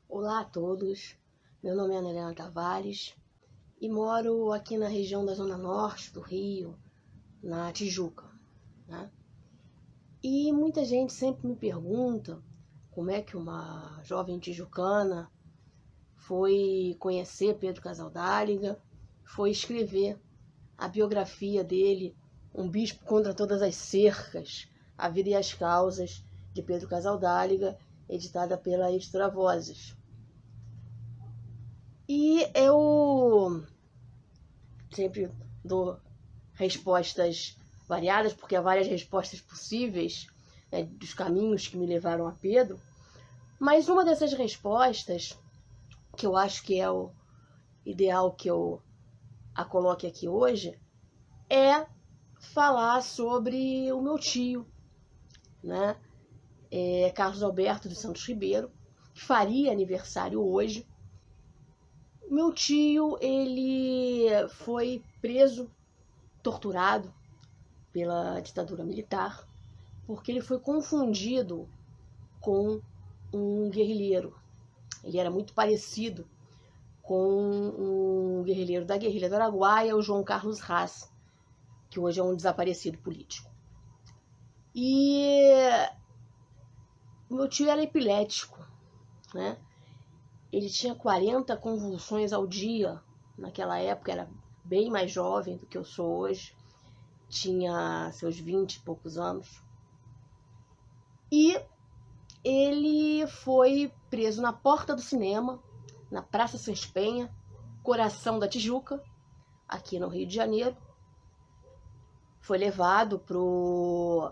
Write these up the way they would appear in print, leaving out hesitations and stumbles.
Olá a todos, meu nome é Ana Helena Tavares e moro aqui na região da Zona Norte do Rio, na Tijuca, né? E muita gente sempre me pergunta como é que uma jovem tijucana foi conhecer Pedro Casaldáliga, foi escrever a biografia dele, Um Bispo contra Todas as Cercas, A Vida e as Causas, de Pedro Casaldáliga, editada pela editora Vozes. E eu sempre dou respostas variadas, porque há várias respostas possíveis, né, dos caminhos que me levaram a Pedro. Mas uma dessas respostas, que eu acho que é o ideal que eu a coloque aqui hoje, é falar sobre o meu tio, né? Carlos Alberto dos Santos Ribeiro, que faria aniversário hoje. Meu tio, ele foi preso, torturado pela ditadura militar, porque ele foi confundido com um guerrilheiro. Ele era muito parecido com um guerrilheiro da guerrilha do Araguaia, o João Carlos Haas, que hoje é um desaparecido político. E meu tio era epilético, né? Ele tinha 40 convulsões ao dia. Naquela época era bem mais jovem do que eu sou hoje. Tinha seus 20 e poucos anos. E ele foi preso na porta do cinema, na Praça Sespenha, coração da Tijuca, aqui no Rio de Janeiro. Foi levado para o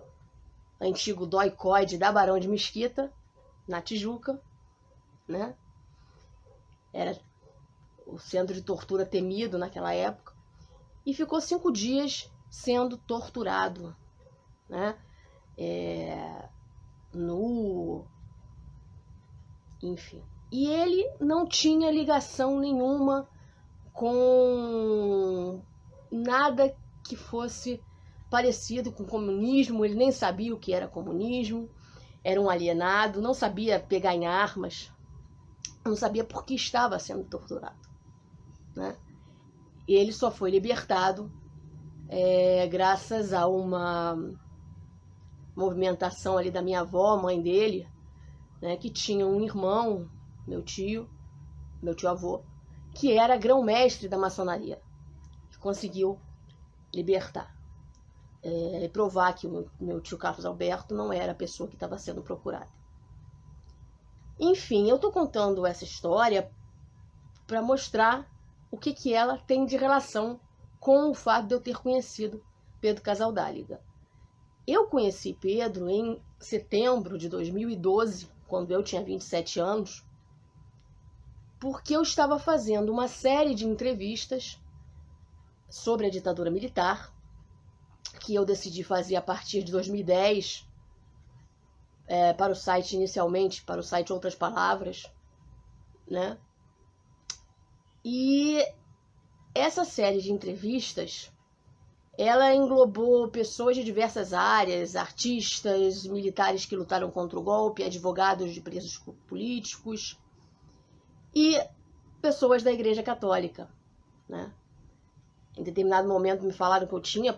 antigo doicode da Barão de Mesquita, na Tijuca, né? Era o centro de tortura temido naquela época. E ficou 5 dias sendo torturado, né? Nu, enfim. E ele não tinha ligação nenhuma com nada que fosse parecido com comunismo. Ele nem sabia o que era comunismo, era um alienado, não sabia pegar em armas, não sabia por que estava sendo torturado, né? E ele só foi libertado graças a uma movimentação ali da minha avó, mãe dele, né, que tinha um irmão, meu tio avô, que era grão-mestre da maçonaria, que conseguiu libertar e provar que o meu tio Carlos Alberto não era a pessoa que estava sendo procurada. Enfim, eu estou contando essa história para mostrar o que ela tem de relação com o fato de eu ter conhecido Pedro Casaldáliga. Eu conheci Pedro em setembro de 2012, quando eu tinha 27 anos, porque eu estava fazendo uma série de entrevistas sobre a ditadura militar, que eu decidi fazer a partir de 2010, para o site inicialmente, para o site Outras Palavras, né? E essa série de entrevistas, ela englobou pessoas de diversas áreas, artistas, militares que lutaram contra o golpe, advogados de presos políticos e pessoas da Igreja Católica, né? Em determinado momento me falaram que eu tinha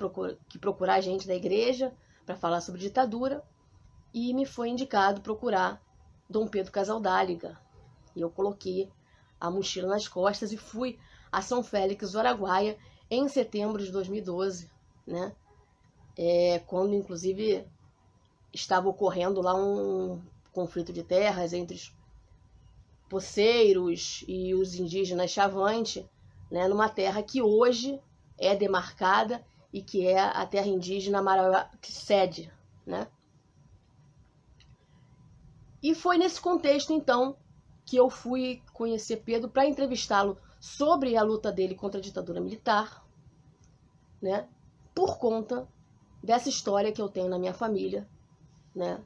que procurar gente da igreja para falar sobre ditadura, e me foi indicado procurar Dom Pedro Casaldáliga. E eu coloquei a mochila nas costas e fui a São Félix do Araguaia em setembro de 2012, né? Quando, inclusive, estava ocorrendo lá um conflito de terras entre os poceiros e os indígenas Chavante, né? Numa terra que hoje é demarcada e que é a terra indígena Marauá-Sede, né? E foi nesse contexto, então, que eu fui conhecer Pedro para entrevistá-lo sobre a luta dele contra a ditadura militar, né? Por conta dessa história que eu tenho na minha família, né?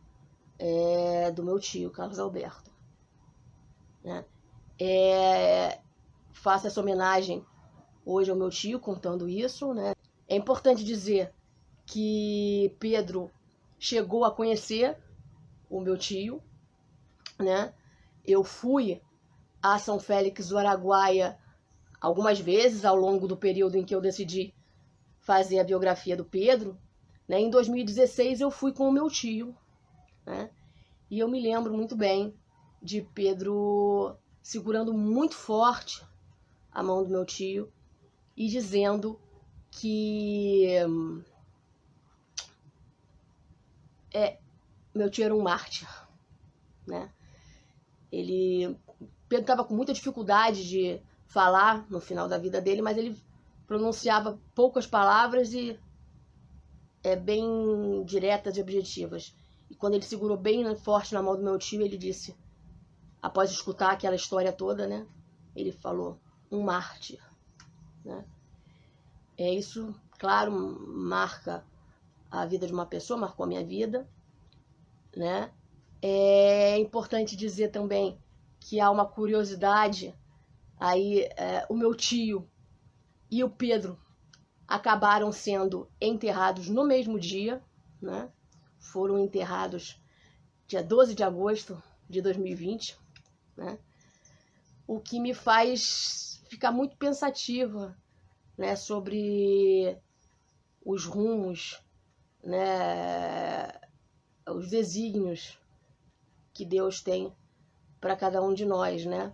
Do meu tio, Carlos Alberto, né? Faço essa homenagem hoje ao meu tio contando isso, né? É importante dizer que Pedro chegou a conhecer o meu tio, né? Eu fui a São Félix do Araguaia algumas vezes ao longo do período em que eu decidi fazer a biografia do Pedro, né? Em 2016 eu fui com o meu tio, né? E eu me lembro muito bem de Pedro segurando muito forte a mão do meu tio e dizendo que meu tio era um mártir, né? Pedro estava com muita dificuldade de falar no final da vida dele, mas ele pronunciava poucas palavras e bem diretas e objetivas. E quando ele segurou bem forte na mão do meu tio, ele disse, após escutar aquela história toda, né? Ele falou, um mártir, né? Isso, claro, marca a vida de uma pessoa, marcou a minha vida, né? É importante dizer também que há uma curiosidade aí, o meu tio e o Pedro acabaram sendo enterrados no mesmo dia, né? Foram enterrados dia 12 de agosto de 2020, né? O que me faz ficar muito pensativa, né, sobre os rumos, né, os desígnios que Deus tem para cada um de nós, né?